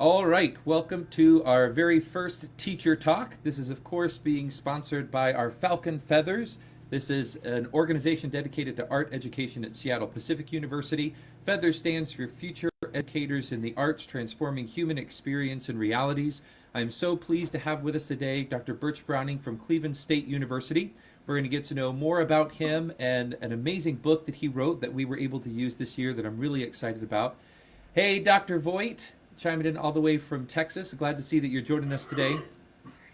All right, welcome to our very first teacher talk. This is, of course, being sponsored by our Falcon Feathers. This is an organization dedicated to art education at Seattle Pacific University. Feathers stands for Future Educators in the Arts, Transforming Human Experience and Realities. I'm so pleased to have with us today Dr. Birch Browning from Cleveland State University. We're going to get to know more about him and an amazing book that he wrote that we were able to use this year that I'm really excited about. Hey, Dr. Voigt, chiming in all the way from Texas. Glad to see that you're joining us today.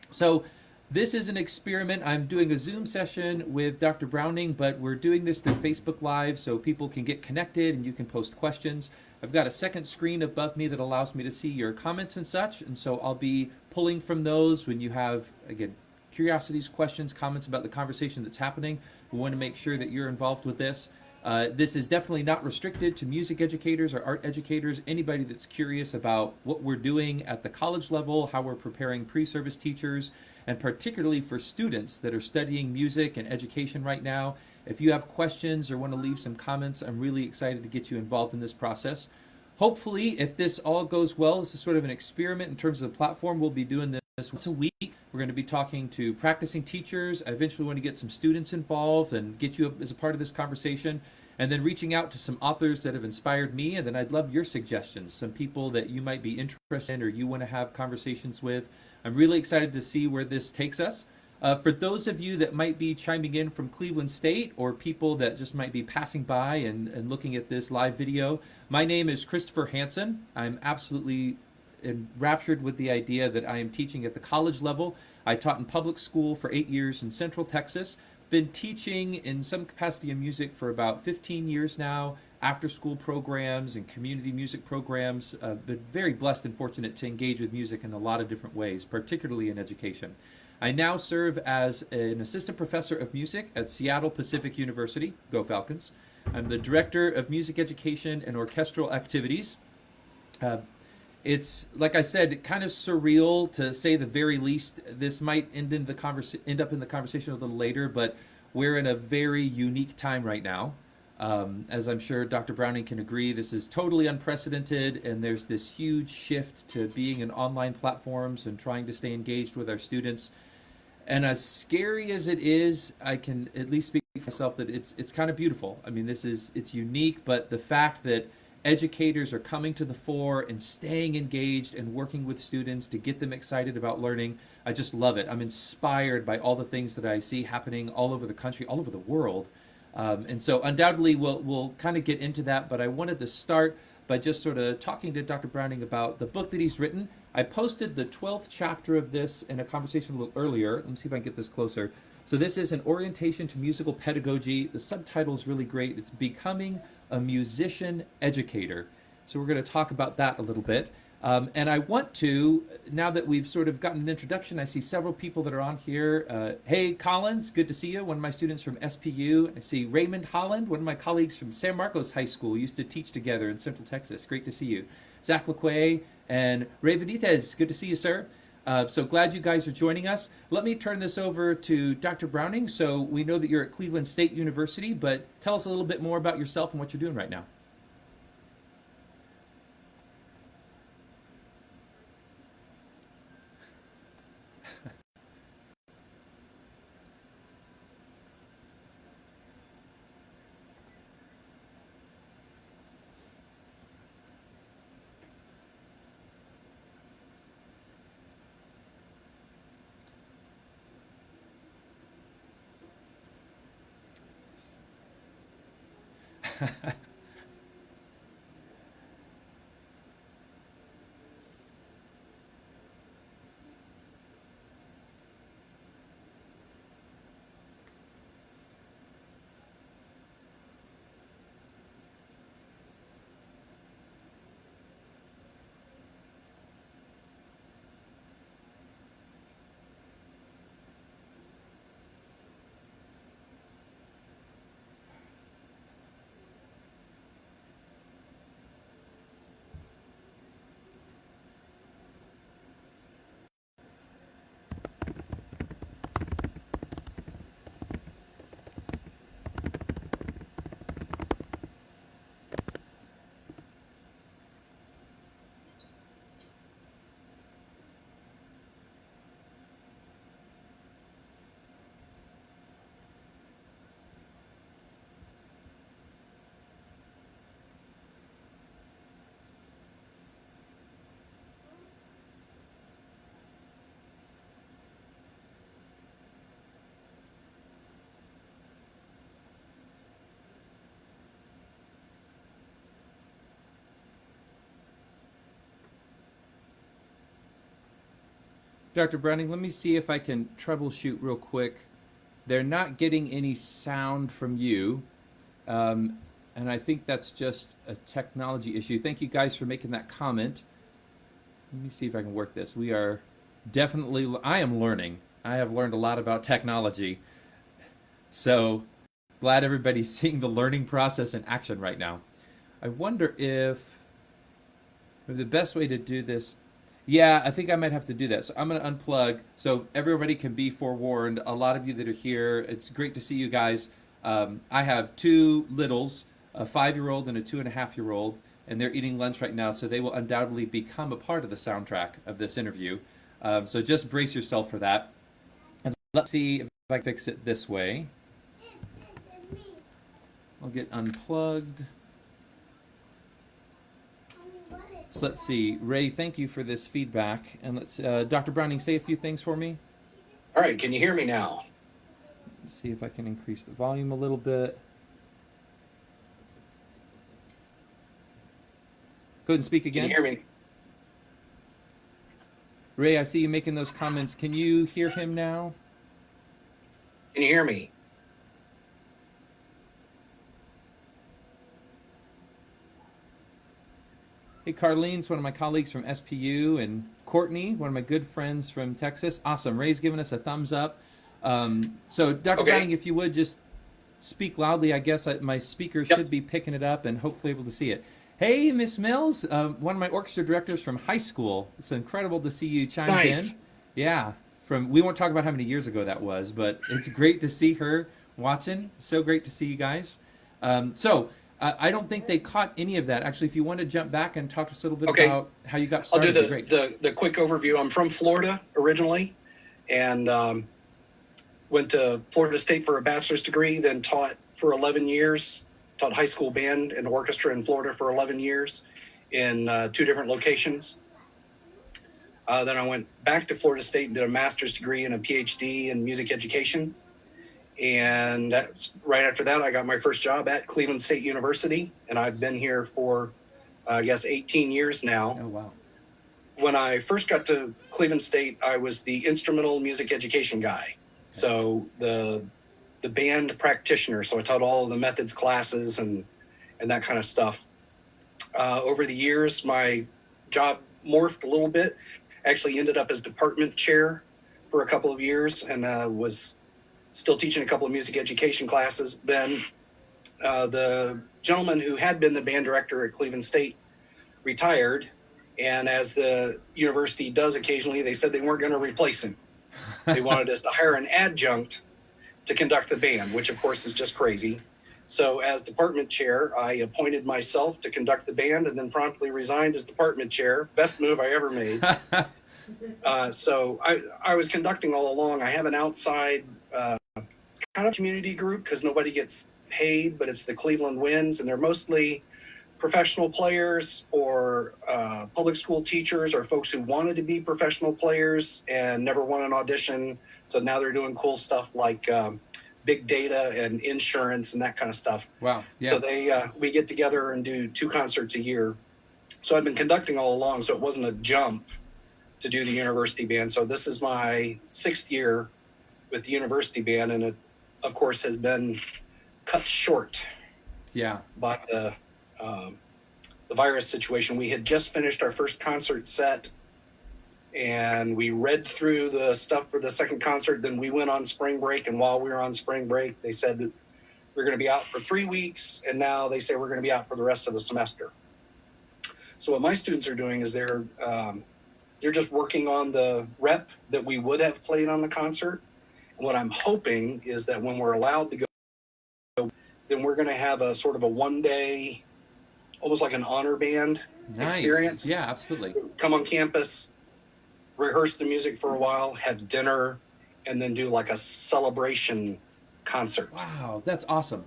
So, this is an experiment. I'm doing a Zoom session with Dr. Browning, but we're doing this through Facebook Live so people can get connected and you can post questions. I've got a second screen above me that allows me to see your comments and such, and so I'll be pulling from those when you have, again, curiosities, questions, comments about the conversation that's happening. We want to make sure that you're involved with this. This is definitely not restricted to music educators or art educators. Anybody that's curious about what we're doing at the college level, how we're preparing pre-service teachers, and particularly for students that are studying music and education right now. If you have questions or want to leave some comments, I'm really excited to get you involved in this process. Hopefully, if this all goes well, this is sort of an experiment in terms of the platform. We'll be doing this once a week. We're going to be talking to practicing teachers. I eventually want to get some students involved and get you as a part of this conversation. And then reaching out to some authors that have inspired me. And then I'd love your suggestions, some people that you might be interested in or you want to have conversations with. I'm really excited to see where this takes us. For those of you that might be chiming in from Cleveland State or people that just might be passing by and looking at this live video, my name is Christopher Hansen. I'm absolutely enraptured with the idea that I am teaching at the college level. I taught in public school for 8 years in Central Texas. Been teaching in some capacity in music for about 15 years now, after school programs and community music programs. Been very blessed and fortunate to engage with music in a lot of different ways, particularly in education. I now serve as an assistant professor of music at Seattle Pacific University. Go Falcons. I'm the director of music education and orchestral activities. It's, like I said, kind of surreal to say the very least. This might end up in the conversation a little later, but we're in a very unique time right now. As I'm sure Dr. Browning can agree, this is totally unprecedented, and there's this huge shift to being in online platforms and trying to stay engaged with our students. And as scary as it is, I can at least speak for myself that it's kind of beautiful. I mean, it's unique, but the fact that educators are coming to the fore and staying engaged and working with students to get them excited about learning, I just love it. I'm inspired by all the things that I see happening all over the country, all over the world. And so undoubtedly we'll kind of get into that, but I wanted to start by just sort of talking to Dr. Browning about the book that he's written. I posted the 12th chapter of this in a conversation a little earlier. Let me see if I can get this closer. So this is an orientation to musical pedagogy. The subtitle is really great. It's Becoming a Musician-educator. So we're going to talk about that a little bit. And I want to, now that we've sort of gotten an introduction, I see several people that are on here. Hey, Collins, good to see you, one of my students from SPU. I see Raymond Holland, one of my colleagues from San Marcos High School. We used to teach together in Central Texas. Great to see you. Zach LaQuay and Ray Benitez, good to see you, sir. So glad you guys are joining us. Let me turn this over to Dr. Browning. So we know that you're at Cleveland State University, but tell us a little bit more about yourself and what you're doing right now. Dr. Browning, let me see if I can troubleshoot real quick. They're not getting any sound from you. Um, and I think that's just a technology issue. Thank you guys for making that comment. Let me see if I can work this. We are definitely, I am learning. I have learned a lot about technology. So glad everybody's seeing the learning process in action right now. I wonder if maybe the best way to do this. Yeah, I think I might have to do that. So I'm going to unplug so everybody can be forewarned. A lot of you that are here, it's great to see you guys. I have two littles, a 5-year-old and a 2.5-year-old, and they're eating lunch right now, so they will undoubtedly become a part of the soundtrack of this interview. So just brace yourself for that. And let's see if I can fix it this way. I'll get unplugged. So let's see. Ray, thank you for this feedback. And let's, Dr. Browning, say a few things for me. All right, can you hear me now? Let's see if I can increase the volume a little bit. Go ahead and speak again. Can you hear me? Ray, I see you making those comments. Can you hear him now? Can you hear me? Hey, Carlene's one of my colleagues from SPU, and Courtney, one of my good friends from Texas. Awesome. Ray's giving us a thumbs up. So, Dr. Browning, if you would just speak loudly, I guess my speaker should be picking it up and hopefully able to see it. Hey, Miss Mills, one of my orchestra directors from high school. It's incredible to see you chime in. Yeah, we won't talk about how many years ago that was, but it's great to see her watching. So great to see you guys. I don't think they caught any of that. Actually, if you want to jump back and talk to us a little bit about how you got started, I'll do the quick overview. I'm from Florida originally, and went to Florida State for a bachelor's degree, then taught for 11 years, taught high school band and orchestra in Florida for 11 years in 2 different locations. Then I went back to Florida State and did a master's degree and a PhD in music education. And right after that, I got my first job at Cleveland State University, and I've been here for, I guess, 18 years now. Oh, wow. When I first got to Cleveland State, I was the instrumental music education guy. So the band practitioner. So I taught all of the methods classes and that kind of stuff. Over the years, my job morphed a little bit. Actually ended up as department chair for a couple of years, and was still teaching a couple of music education classes. Then the gentleman who had been the band director at Cleveland State retired, and as the university does occasionally, they said they weren't going to replace him. They wanted us to hire an adjunct to conduct the band, which of course is just crazy. So as department chair, I appointed myself to conduct the band and then promptly resigned as department chair. Best move I ever made. So I was conducting all along. I have an outside it's kind of community group because nobody gets paid, but it's the Cleveland Winds, and they're mostly professional players or public school teachers or folks who wanted to be professional players and never won an audition. So now they're doing cool stuff like big data and insurance and that kind of stuff. Wow. Yeah. So we get together and do 2 concerts a year. So I've been conducting all along, so it wasn't a jump to do the university band. So this is my 6th year with the university band, and it, of course, has been cut short by the virus situation. We had just finished our first concert set, and we read through the stuff for the second concert. Then we went on spring break, and while we were on spring break, they said that we're going to be out for 3 weeks, and now they say we're going to be out for the rest of the semester. So what my students are doing is they're just working on the rep that we would have played on the concert. And what I'm hoping is that when we're allowed to go, then we're going to have a sort of a 1-day, almost like an honor band experience. Yeah, absolutely. Come on campus, rehearse the music for a while, have dinner, and then do like a celebration concert. Wow, that's awesome.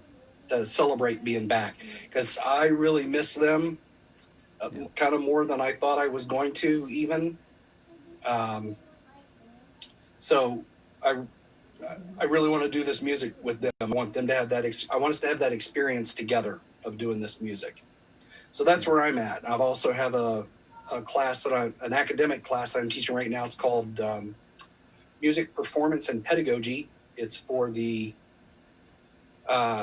To celebrate being back, because I really miss them kind of more than I thought I was going to even. So I really want to do this music with them. I want them to have that. I want us to have that experience together of doing this music. So that's where I'm at. I also have a class an academic class I'm teaching right now. It's called Music Performance and Pedagogy. It's for the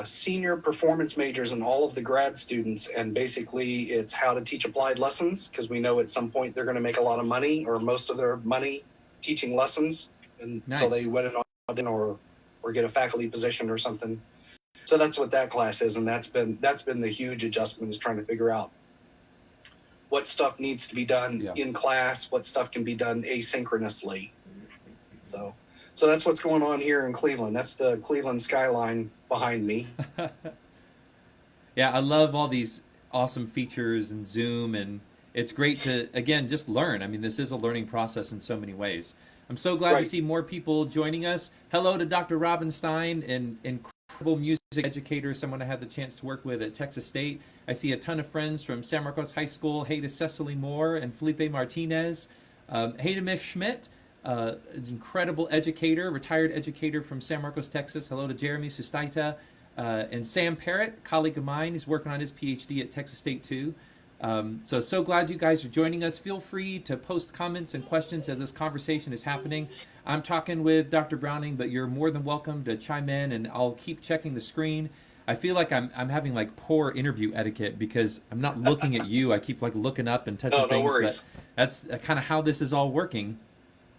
senior performance majors and all of the grad students. And basically, it's how to teach applied lessons, because we know at some point they're going to make a lot of money, or most of their money, teaching lessons until they win an audition or get a faculty position or something. So that's what that class is, and that's been the huge adjustment, is trying to figure out what stuff needs to be done in class, what stuff can be done asynchronously. So that's what's going on here in Cleveland. That's the Cleveland skyline behind me. Yeah, I love all these awesome features and Zoom, and it's great to, again, just learn. I mean, this is a learning process in so many ways. I'm so glad to see more people joining us. Hello to Dr. Robinstein, an incredible music educator, someone I had the chance to work with at Texas State. I see a ton of friends from San Marcos High School. Hey to Cecily Moore and Felipe Martinez. Hey to Miss Schmidt. An incredible educator, retired educator from San Marcos, Texas. Hello to Jeremy Sustaita and Sam Parrott, colleague of mine. He's working on his PhD at Texas State too. So glad you guys are joining us. Feel free to post comments and questions as this conversation is happening. I'm talking with Dr. Browning, but you're more than welcome to chime in, and I'll keep checking the screen. I feel like I'm having like poor interview etiquette because I'm not looking at you. I keep like looking up and touching things, but that's kind of how this is all working.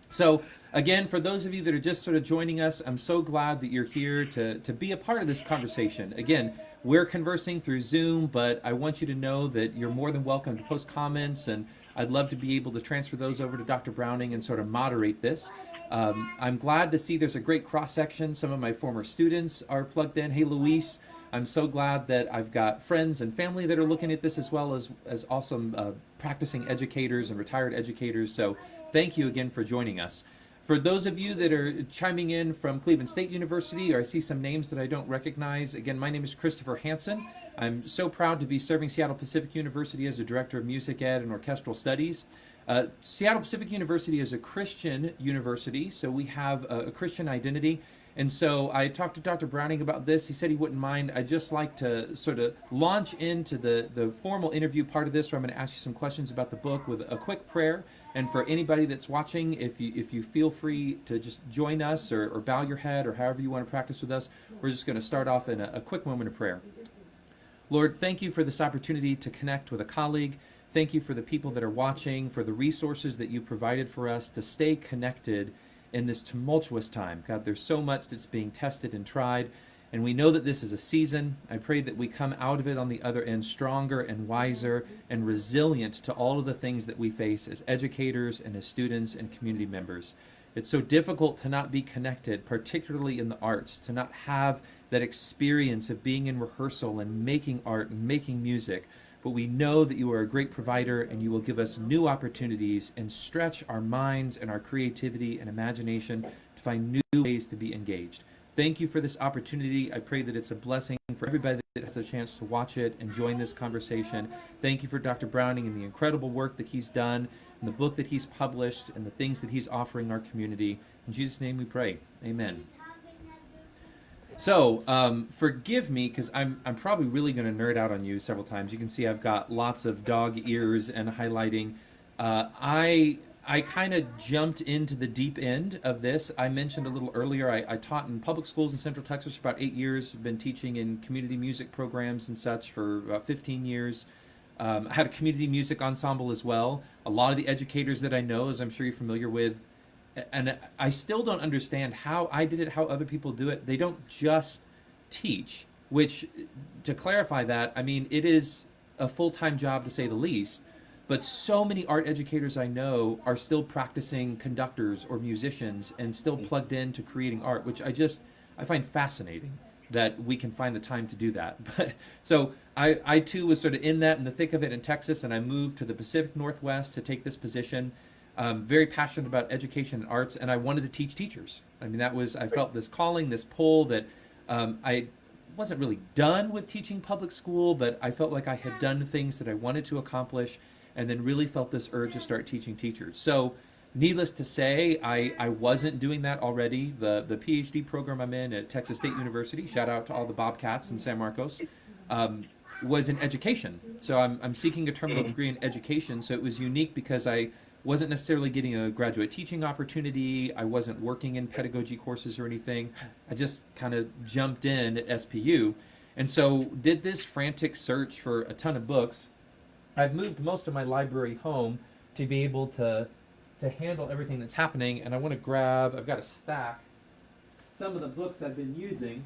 So again, for those of you that are just sort of joining us, I'm so glad that you're here to be a part of this conversation. Again, we're conversing through Zoom, but I want you to know that you're more than welcome to post comments, and I'd love to be able to transfer those over to Dr. Browning and sort of moderate this. I'm glad to see there's a great cross-section. Some of my former students are plugged in. Hey, Luis. I'm so glad that I've got friends and family that are looking at this, as well as awesome practicing educators and retired educators. So thank you again for joining us. For those of you that are chiming in from Cleveland State University, or I see some names that I don't recognize, again, my name is Christopher Hansen. I'm so proud to be serving Seattle Pacific University as the Director of Music Ed and Orchestral Studies. Seattle Pacific University is a Christian university, so we have a Christian identity. And so I talked to Dr. Browning about this. He said he wouldn't mind. I'd just like to sort of launch into the formal interview part of this, where I'm going to ask you some questions about the book with a quick prayer. And for anybody that's watching, if you feel free to just join us or bow your head or however you want to practice with us, we're just going to start off in a quick moment of prayer. Lord, thank you for this opportunity to connect with a colleague. Thank you for the people that are watching, for the resources that you provided for us to stay connected in this tumultuous time. God, there's so much that's being tested and tried, and we know that this is a season. I pray that we come out of it on the other end stronger and wiser and resilient to all of the things that we face as educators and as students and community members. It's so difficult to not be connected, particularly in the arts, to not have that experience of being in rehearsal and making art and making music. But we know that you are a great provider, and you will give us new opportunities and stretch our minds and our creativity and imagination to find new ways to be engaged. Thank you for this opportunity. I pray that it's a blessing for everybody that has a chance to watch it and join this conversation. Thank you for Dr. Browning and the incredible work that he's done, and the book that he's published, and the things that he's offering our community. In Jesus' name we pray. Amen. So, forgive me, because I'm probably really going to nerd out on you several times. You can see I've got lots of dog ears and highlighting. I kind of jumped into the deep end of this. I mentioned a little earlier, I taught in public schools in Central Texas for about 8 years. I've been teaching in community music programs and such for about 15 years. I had a community music ensemble as well. A lot of the educators that I know, as I'm sure you're familiar with, and I still don't understand how I did it, how other people do it. They don't just teach, which, to clarify that, I mean, it is a full-time job to say the least, but so many art educators I know are still practicing conductors or musicians and still plugged into creating art, which I find fascinating that we can find the time to do that. But so I too was sort of in the thick of it in Texas, and I moved to the Pacific Northwest to take this position. Very passionate about education and arts, and I wanted to teach teachers. I mean, I felt this calling, this pull that I wasn't really done with teaching public school, but I felt like I had done things that I wanted to accomplish, and then really felt this urge to start teaching teachers. So needless to say, I wasn't doing that already. The PhD program I'm in at Texas State University, shout out to all the Bobcats in San Marcos, was in education. So I'm seeking a terminal degree in education, so it was unique because I wasn't necessarily getting a graduate teaching opportunity. I wasn't working in pedagogy courses or anything. I just kind of jumped in at SPU. And so did this frantic search for a ton of books. I've moved most of my library home to be able to handle everything that's happening, and I want to grab, I've got a stack, some of the books I've been using.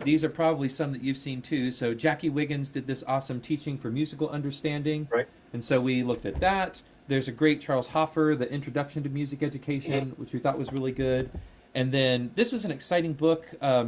These are probably some that you've seen too. So Jackie Wiggins did this awesome teaching for musical understanding. Right. And so we looked at that. There's a great Charles Hoffer, The Introduction to Music Education, which we thought was really good. And then this was an exciting book. I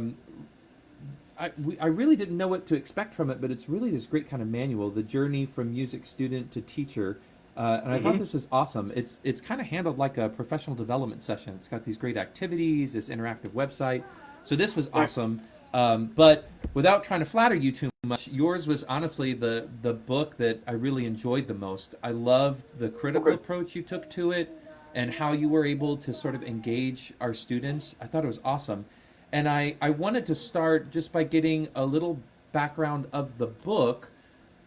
really didn't know what to expect from it, but it's really this great kind of manual, The Journey from Music Student to Teacher. And I thought this was awesome. It's kind of handled like a professional development session. It's got these great activities, this interactive website. So this was awesome. But without trying to flatter you too much, yours was honestly the book that I really enjoyed the most. I loved the critical approach you took to it and how you were able to sort of engage our students. I thought it was awesome. And I wanted to start just by getting a little background of the book.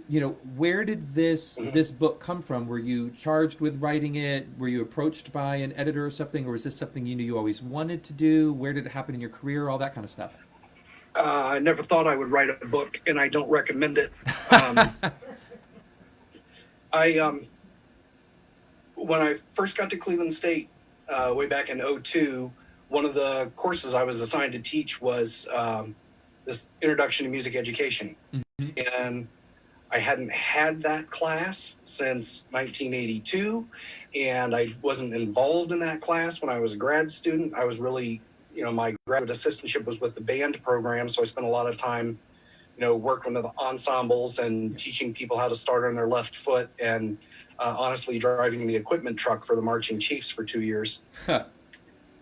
You know, where did this book come from? Were you charged with writing it? Were you approached by an editor or something? Or was this something you knew you always wanted to do? Where did it happen in your career? All that kind of stuff. I never thought I would write a book, and I don't recommend it. When I first got to Cleveland State way back in '02, one of the courses I was assigned to teach was this Introduction to Music Education. And I hadn't had that class since 1982, and I wasn't involved in that class when I was a grad student. I was really, my graduate assistantship was with the band program, so I spent a lot of time, working with ensembles and teaching people how to start on their left foot, and honestly driving the equipment truck for the Marching Chiefs for 2 years. It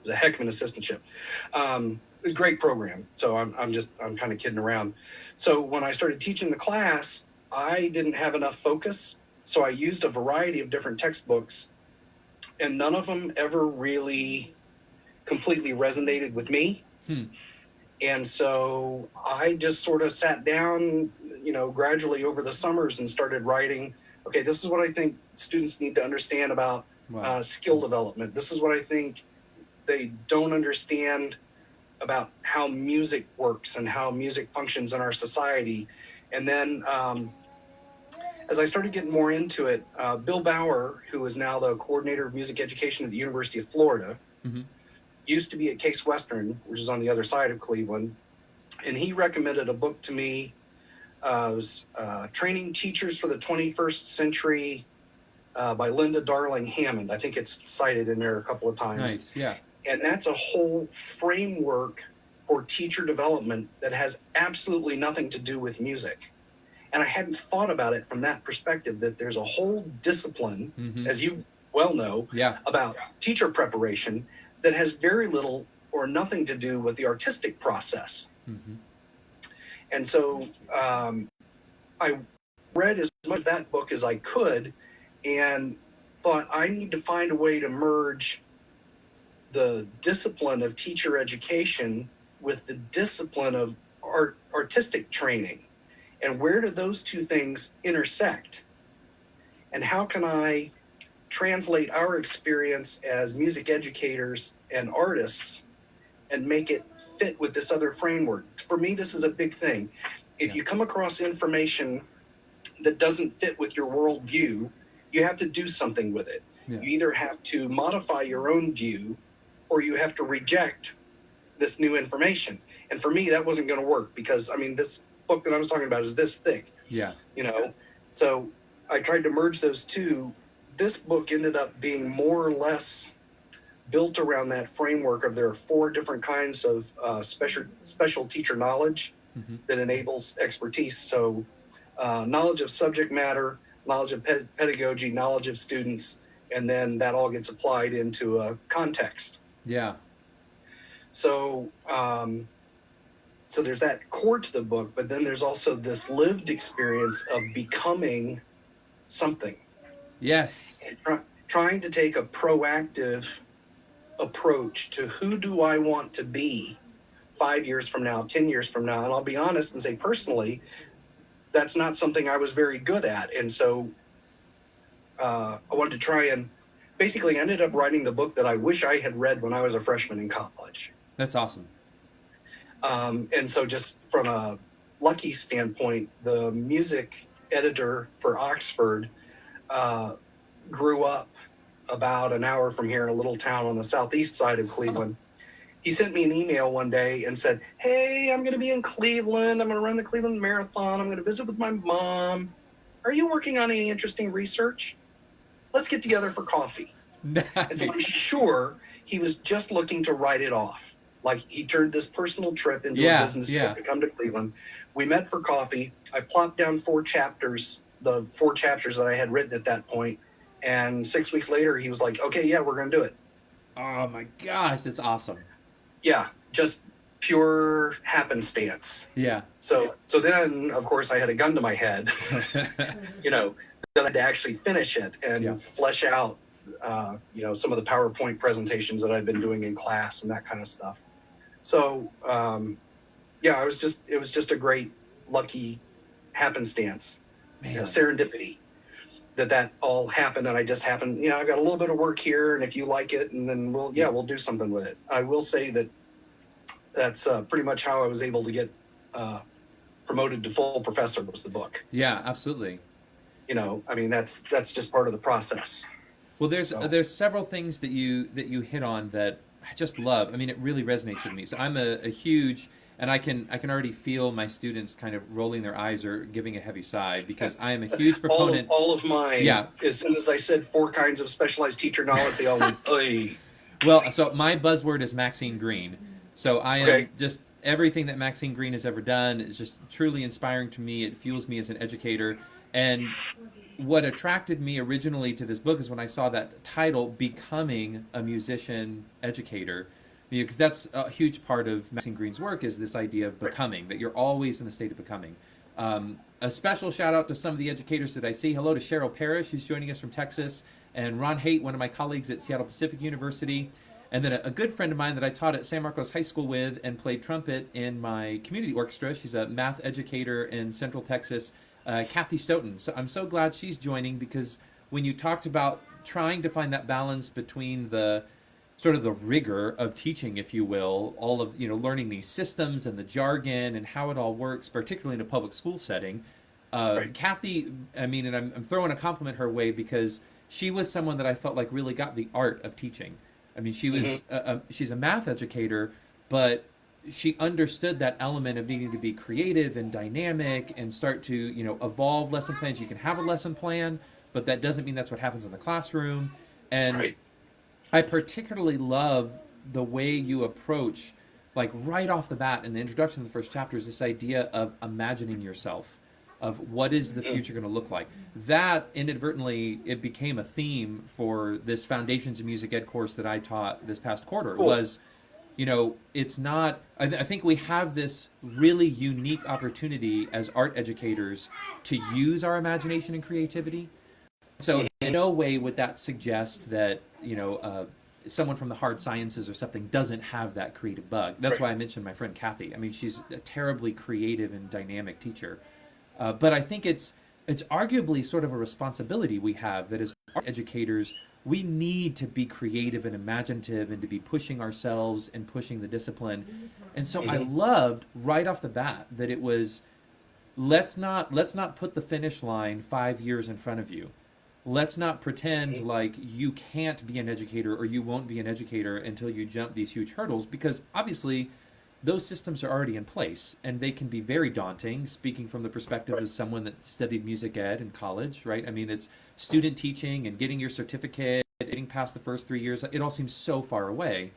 was a heck of an assistantship. It was a great program, so I'm kind of kidding around. So when I started teaching the class, I didn't have enough focus, so I used a variety of different textbooks, and none of them ever really completely resonated with me. And so I just sort of sat down, gradually over the summers and started writing, okay, this is what I think students need to understand about skill development. This is what I think they don't understand about how music works and how music functions in our society. And then as I started getting more into it, Bill Bauer, who is now the coordinator of music education at the University of Florida, used to be at Case Western, which is on the other side of Cleveland. And he recommended a book to me. It was Training Teachers for the 21st Century by Linda Darling Hammond. I think it's cited in there a couple of times. Nice, yeah. And that's a whole framework for teacher development that has absolutely nothing to do with music. And I hadn't thought about it from that perspective, that there's a whole discipline, as you well know, about teacher preparation that has very little or nothing to do with the artistic process. And so I read as much of that book as I could and thought I need to find a way to merge the discipline of teacher education with the discipline of artistic training. And where do those two things intersect? And how can I translate our experience as music educators and artists and make it fit with this other framework? For me, this is a big thing. If you come across information that doesn't fit with your worldview, you have to do something with it. You either have to modify your own view or you have to reject this new information. And for me, that wasn't going to work because, this book that I was talking about is this thick. So I tried to merge those two. This book ended up being more or less built around that framework of there are 4 different kinds of special teacher knowledge that enables expertise. So knowledge of subject matter, knowledge of pedagogy, knowledge of students, and then that all gets applied into a context. So so there's that core to the book, but then there's also this lived experience of becoming something. And trying to take a proactive approach to who do I want to be 5 years from now, 10 years from now. And I'll be honest and say personally, that's not something I was very good at. And so I wanted to try and basically ended up writing the book that I wish I had read when I was a freshman in college. That's awesome. And so just from a lucky standpoint, the music editor for Oxford grew up about an hour from here in a little town on the southeast side of Cleveland. He sent me an email one day and said, "Hey, I'm going to be in Cleveland. I'm going to run the Cleveland Marathon. I'm going to visit with my mom. Are you working on any interesting research? Let's get together for coffee." Nice. And so I'm sure he was just looking to write it off. Like he turned this personal trip into a business trip to come to Cleveland. We met for coffee. I plopped down 4 chapters, the 4 chapters that I had written at that point. And 6 weeks later, he was like, "Okay, yeah, we're going to do it." Oh my gosh, that's awesome. Yeah, just pure happenstance. Yeah. So then, of course, I had a gun to my head, you know, that I had to actually finish it and flesh out, some of the PowerPoint presentations that I've been doing in class and that kind of stuff. So, it was just a great, lucky happenstance, serendipity that all happened. And I just happened, I've got a little bit of work here, and if you like it, and then we'll do something with it. I will say that's pretty much how I was able to get promoted to full professor was the book. Yeah, absolutely. That's just part of the process. Well, there's several things that you hit on that I just love. I mean, it really resonates with me. So I'm a huge, and I can already feel my students kind of rolling their eyes or giving a heavy sigh, because I am a huge proponent. All of mine. Yeah. As soon as I said 4 kinds of specialized teacher knowledge, they all went, "Oy." Well, so my buzzword is Maxine Green. So I am just everything that Maxine Green has ever done is just truly inspiring to me. It fuels me as an educator. And what attracted me originally to this book is when I saw that title, Becoming a Musician-educator, because that's a huge part of Maxine Green's work, is this idea of becoming, that you're always in the state of becoming. A special shout out to some of the educators that I see. Hello to Cheryl Parrish, who's joining us from Texas, and Ron Haight, one of my colleagues at Seattle Pacific University. And then a good friend of mine that I taught at San Marcos High School with and played trumpet in my community orchestra. She's a math educator in Central Texas, Kathy Stoughton. So I'm so glad she's joining, because when you talked about trying to find that balance between the sort of the rigor of teaching, if you will, all of, learning these systems and the jargon and how it all works, particularly in a public school setting. Kathy, and I'm throwing a compliment her way, because she was someone that I felt like really got the art of teaching. I mean, she was she's a math educator, but she understood that element of needing to be creative and dynamic and start to, evolve lesson plans. You can have a lesson plan, but that doesn't mean that's what happens in the classroom. And I particularly love the way you approach, like right off the bat in the introduction of the first chapter, is this idea of imagining yourself, of what is the future going to look like. That inadvertently, it became a theme for this Foundations of Music Ed course that I taught this past quarter. Cool. Was, it's not, I think we have this really unique opportunity as art educators to use our imagination and creativity. So in no way would that suggest that, someone from the hard sciences or something doesn't have that creative bug. That's why I mentioned my friend Kathy. I mean, she's a terribly creative and dynamic teacher. But I think it's arguably sort of a responsibility we have, that as art educators, we need to be creative and imaginative and to be pushing ourselves and pushing the discipline. And so I loved right off the bat that it was, let's not put the finish line 5 years in front of you. Let's not pretend like you can't be an educator or you won't be an educator until you jump these huge hurdles, because obviously those systems are already in place, and they can be very daunting, speaking from the perspective of someone that studied music ed in college, right? I mean, it's student teaching and getting your certificate, getting past the first 3 years. It all seems so far away.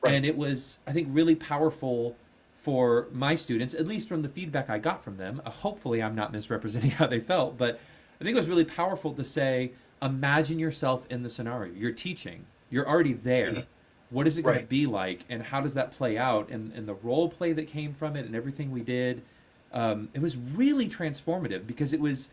And it was, I think, really powerful for my students, at least from the feedback I got from them. Hopefully I'm not misrepresenting how they felt, but I think it was really powerful to say, imagine yourself in the scenario. You're teaching. You're already there. What is it going to be like, and how does that play out? And the role play that came from it and everything we did, it was really transformative, because it was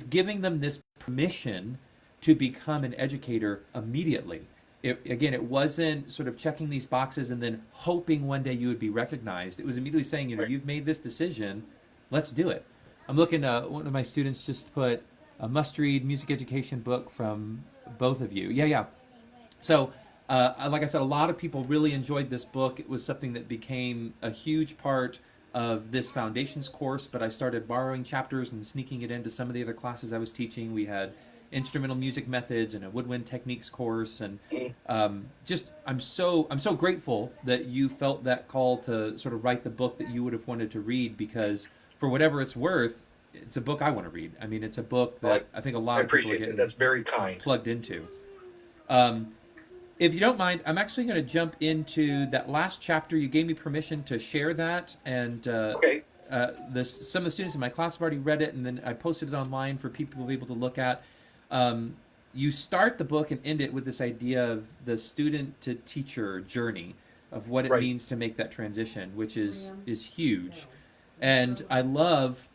giving them this permission to become an educator immediately. It wasn't sort of checking these boxes and then hoping one day you would be recognized. It was immediately saying, you've made this decision, let's do it. I'm looking, one of my students just put a must-read music education book from both of you. Yeah. So, like I said, a lot of people really enjoyed this book. It was something that became a huge part of this foundations course, but I started borrowing chapters and sneaking it into some of the other classes I was teaching. We had instrumental music methods and a woodwind techniques course, and Mm. just I'm so grateful that you felt that call to sort of write the book that you would have wanted to read, because for whatever it's worth, it's a book I want to read. I mean, it's a book Well, that I think a I lot of people are appreciate that. getting That's very kind. plugged into. Um, if you don't mind, I'm actually going to jump into that last chapter. You gave me permission to share that, and Okay. some of the students in my class have already read it, and then I posted it online for people to be able to look at. Um, you start the book and end it with this idea of the student to teacher journey, of what it Right. means to make that transition, which is huge. And I love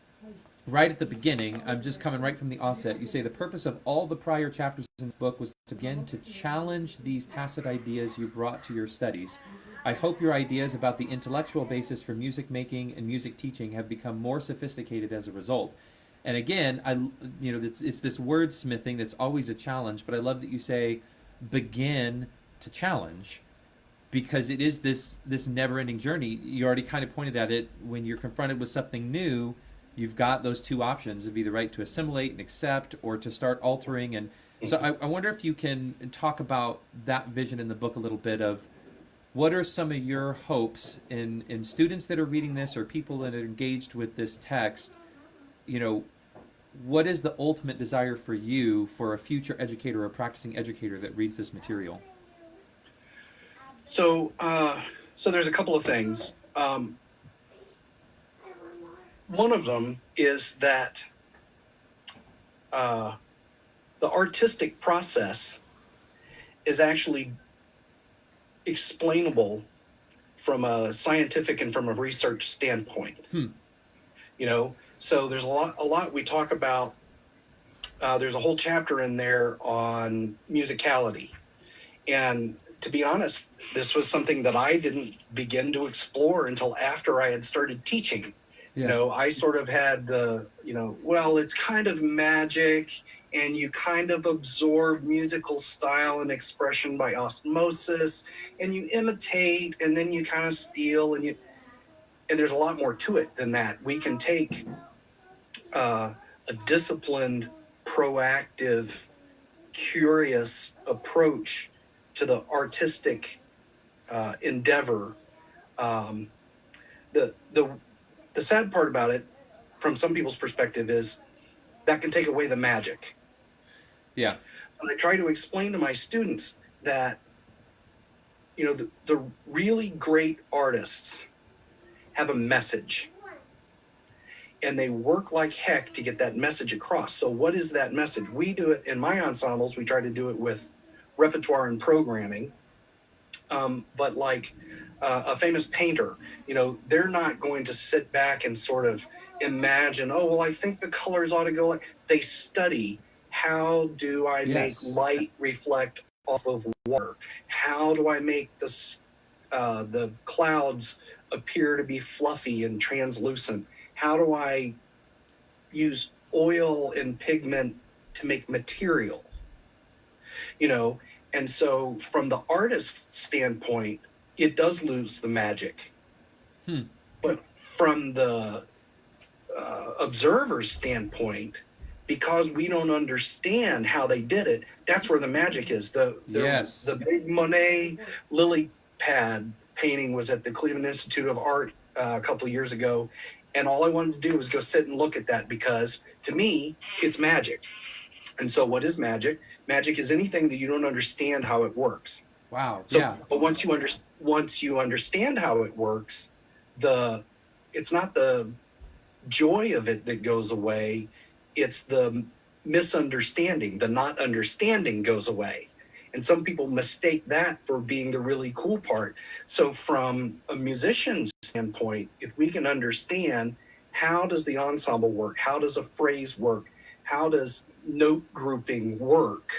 right at the beginning, I'm just coming right from the offset. You say the purpose of all the prior chapters in the book was to begin to challenge these tacit ideas you brought to your studies. I hope your ideas about the intellectual basis for music making and music teaching have become more sophisticated as a result. And again, it's this wordsmithing that's always a challenge, but I love that you say begin to challenge, because it is this never-ending journey. You already kind of pointed at it. When you're confronted with something new, you've got those two options of either right to assimilate and accept, or to start altering. And so I wonder if you can talk about that vision in the book a little bit, of what are some of your hopes in students that are reading this, or people that are engaged with this text. What is the ultimate desire for you for a future educator or a practicing educator that reads this material? So, so there's a couple of things. One of them is that uh, the artistic process is actually explainable from a scientific and from a research standpoint. So there's a lot we talk about. There's a whole chapter in there on musicality, and to be honest, this was something that I didn't begin to explore until after I had started teaching. Yeah. I sort of had well, it's kind of magic, and you kind of absorb musical style and expression by osmosis, and you imitate, and then you kind of steal, and there's a lot more to it than that. We can take a disciplined, proactive, curious approach to the artistic endeavor. Um, the sad part about it, from some people's perspective, is that can take away the magic. Yeah. And I try to explain to my students that the really great artists have a message, and they work like heck to get that message across. So what is that message? We do it in my ensembles. We try to do it with repertoire and programming. But like a famous painter, they're not going to sit back and sort of imagine, oh, well, I think the colors ought to go like. They study, how do I make Yes. light reflect off of water? How do I make the clouds appear to be fluffy and translucent? How do I use oil and pigment to make material? You know, and so from the artist's standpoint, it does lose the magic. Hmm. But from the observer's standpoint, because we don't understand how they did it, that's where the magic is. Yes. The big Monet lily pad painting was at the Cleveland Institute of Art a couple of years ago, and all I wanted to do was go sit and look at that, because to me, it's magic. And so what is magic? Magic is anything that you don't understand how it works. Wow. So, Yeah. but once you understand how it works, it's not the joy of it that goes away, it's the misunderstanding, the not understanding goes away. And some people mistake that for being the really cool part. So from a musician's standpoint, if we can understand, how does the ensemble work? How does a phrase work? How does note grouping work?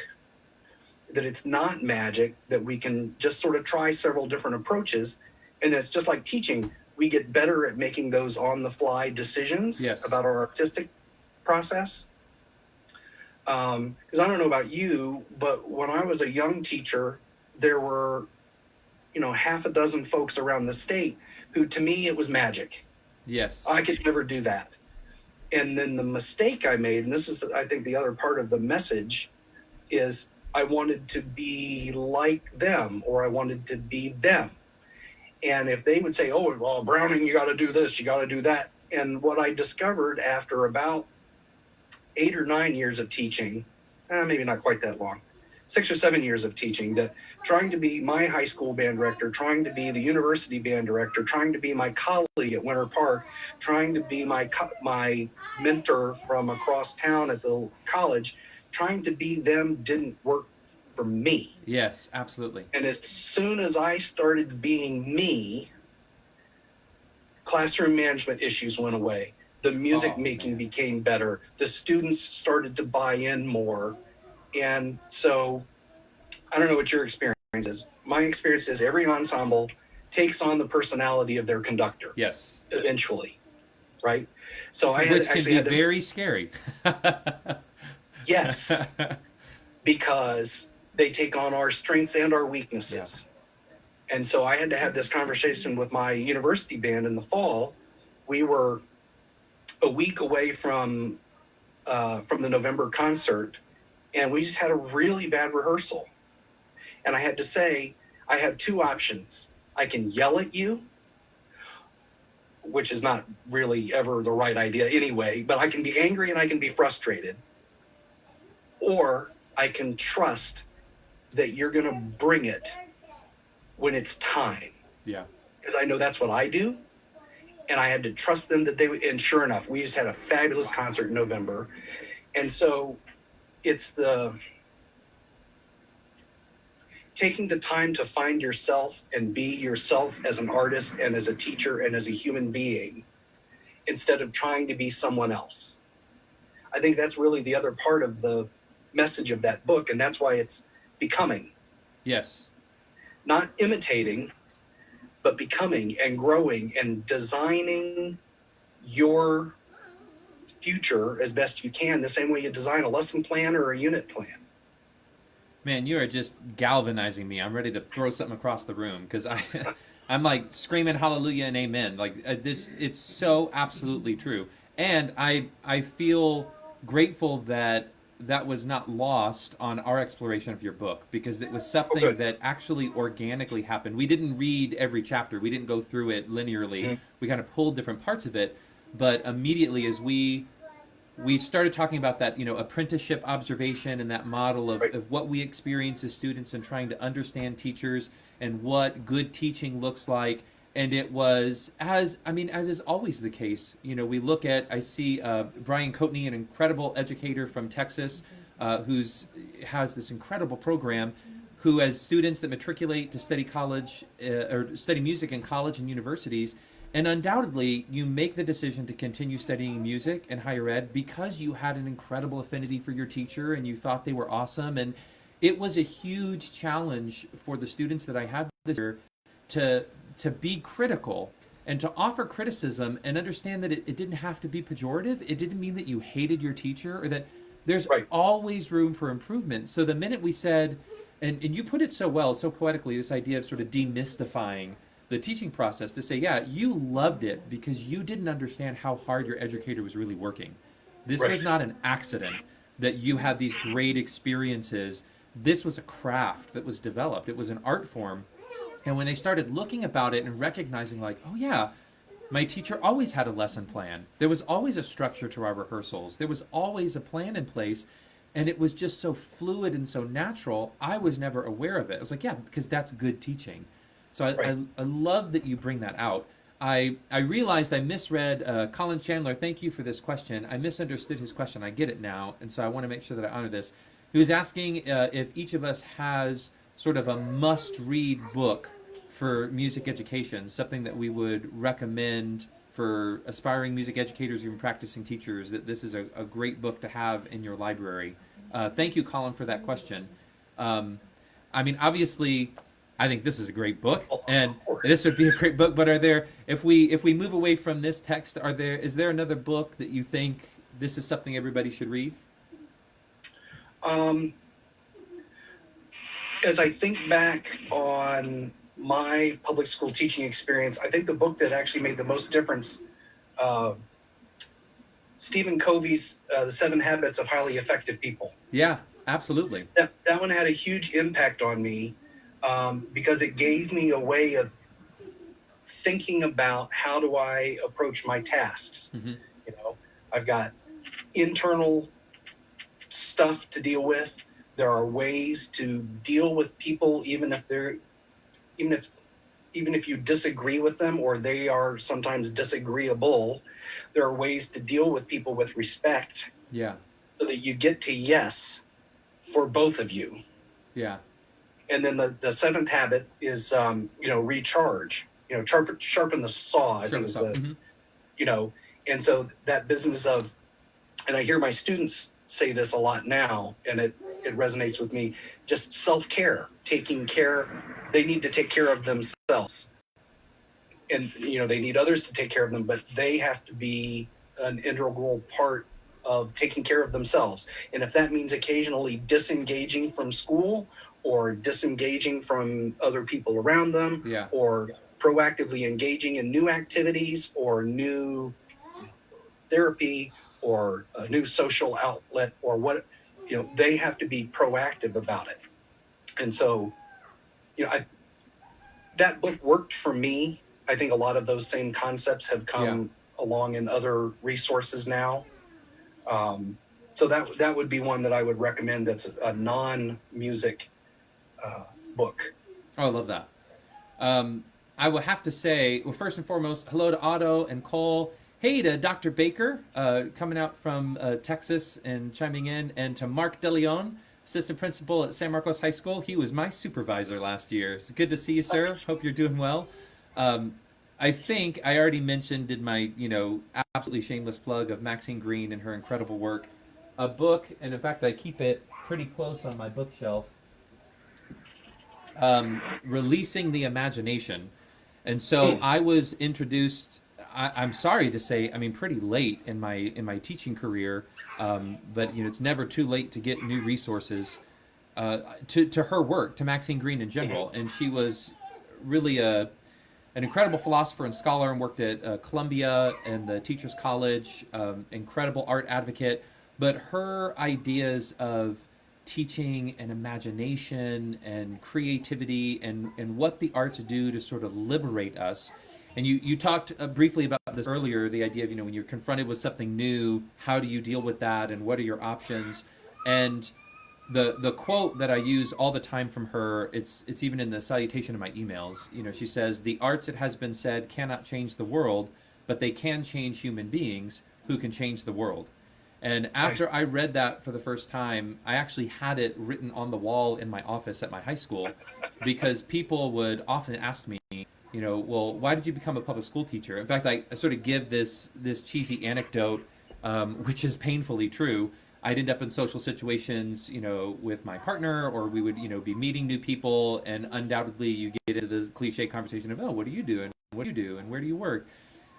That it's not magic, that we can just sort of try several different approaches. And it's just like teaching, we get better at making those on the fly decisions Yes. about our artistic process. Because I don't know about you, but when I was a young teacher, there were, half a dozen folks around the state who, to me, it was magic. Yes. I could never do that. And then the mistake I made, and this is, I think, the other part of the message, is I wanted to be like them, or I wanted to be them. And if they would say, oh, well, Browning, you got to do this, you got to do that. And what I discovered after about 8 or 9 years of teaching, maybe not quite that long, 6 or 7 years of teaching, that trying to be my high school band director, trying to be the university band director, trying to be my colleague at Winter Park, trying to be my mentor from across town at the college, trying to be them didn't work for me. Yes, absolutely. And as soon as I started being me, classroom management issues went away. The music making became better. The students started to buy in more. And so I don't know what your experience is. My experience is every ensemble takes on the personality of their conductor. Yes. Eventually, right? So Which can be very scary. Yes, because they take on our strengths and our weaknesses. Yeah. And so I had to have this conversation with my university band in the fall. We were a week away from the November concert, and we just had a really bad rehearsal. And I had to say, I have two options. I can yell at you, which is not really ever the right idea anyway, but I can be angry and I can be frustrated. Or I can trust that you're going to bring it when it's time. Yeah. Because I know that's what I do. And I had to trust them that they would, and sure enough, we just had a fabulous concert in November. And so it's the taking the time to find yourself and be yourself as an artist and as a teacher and as a human being, instead of trying to be someone else. I think that's really the other part of the message of that book, and that's why it's becoming. Yes. Not imitating, but becoming and growing and designing your future as best you can, the same way you design a lesson plan or a unit plan. Man, you are just galvanizing me. I'm ready to throw something across the room because I'm like screaming hallelujah and amen. Like this, it's so absolutely true. And I feel grateful that was not lost on our exploration of your book, because it was something that actually organically happened. We didn't read every chapter. We didn't go through it linearly. Mm-hmm. We kind of pulled different parts of it. But immediately as we started talking about that, apprenticeship observation and that model of what we experience as students and trying to understand teachers and what good teaching looks like. And it was, as is always the case, we look at, I see Brian Coatney, an incredible educator from Texas, has this incredible program, who as students that matriculate to study college or study music in college and universities, and undoubtedly you make the decision to continue studying music in higher ed because you had an incredible affinity for your teacher and you thought they were awesome. And it was a huge challenge for the students that I had this year to be critical and to offer criticism and understand that it didn't have to be pejorative. It didn't mean that you hated your teacher or that there's always room for improvement. So the minute we said, and you put it so well, so poetically, this idea of sort of demystifying the teaching process, to say, yeah, you loved it because you didn't understand how hard your educator was really working. This was not an accident that you had these great experiences. This was a craft that was developed. It was an art form. And when they started looking about it and recognizing, like, oh yeah, my teacher always had a lesson plan. There was always a structure to our rehearsals. There was always a plan in place. And it was just so fluid and so natural, I was never aware of it. I was like, yeah, because that's good teaching. So I love that you bring that out. I realized I misread Colin Chandler. Thank you for this question. I misunderstood his question. I get it now. And so I want to make sure that I honor this. He was asking if each of us has sort of a must-read book for music education, something that we would recommend for aspiring music educators, even practicing teachers, that this is a great book to have in your library. Thank you, Colin, for that question. Obviously, I think this is a great book, and this would be a great book, but if we move away from this text, is there another book that you think this is something everybody should read? as I think back on my public school teaching experience, I think the book that actually made the most difference, uh, Stephen Covey's The 7 Habits of Highly Effective People. Yeah, absolutely. That one had a huge impact on me, because it gave me a way of thinking about how do I approach my tasks. Hmm. You know, I've got internal stuff to deal with. There are ways to deal with people, even if even if you disagree with them or they are sometimes disagreeable. There are ways to deal with people with respect, Yeah, so that you get to yes for both of you. yeah, And then the seventh habit is, recharge. Sharpen the saw, I sure. think What's is up? the, you know, and so that business of, and I hear my students say this a lot now, and it resonates with me, just self-care, taking care. They need to take care of themselves. And, they need others to take care of them, but they have to be an integral part of taking care of themselves. And if that means occasionally disengaging from school or disengaging from other people around them, Yeah, or proactively engaging in new activities or new therapy or a new social outlet or what, they have to be proactive about it. And so, I that book worked for me. I think a lot of those same concepts have yeah. come along in other resources now. So that would be one that I would recommend. That's a non-music book. Oh, I love that. Um, I will have to say, well, first and foremost, hello to Otto and Cole. Hey to Dr. Baker, coming out from Texas and chiming in, and to Mark DeLeon, assistant principal at San Marcos High School. He was my supervisor last year. It's good to see you, sir. Hope you're doing well. Um, I think I already mentioned in my, absolutely shameless plug of Maxine Green and her incredible work, a book, and in fact, I keep it pretty close on my bookshelf, Releasing the Imagination. And so I was introduced. I'm sorry to say, I mean, pretty late in my teaching career, but it's never too late to get new resources to her work, to Maxine Green in general, and she was really an incredible philosopher and scholar, and worked at Columbia and the Teachers College. Incredible art advocate, but her ideas of teaching and imagination and creativity and what the arts do to sort of liberate us. And you talked briefly about this earlier, the idea of, when you're confronted with something new, how do you deal with that and what are your options? And the quote that I use all the time from her, it's even in the salutation of my emails. She says, "The arts, it has been said, cannot change the world, but they can change human beings who can change the world." And after I read that for the first time, I actually had it written on the wall in my office at my high school, because people would often ask me, well, why did you become a public school teacher? In fact, I sort of give this cheesy anecdote, which is painfully true. I'd end up in social situations, with my partner, or we would, be meeting new people, and undoubtedly you get into the cliche conversation of, oh, what do you do, and what do you do, and where do you work?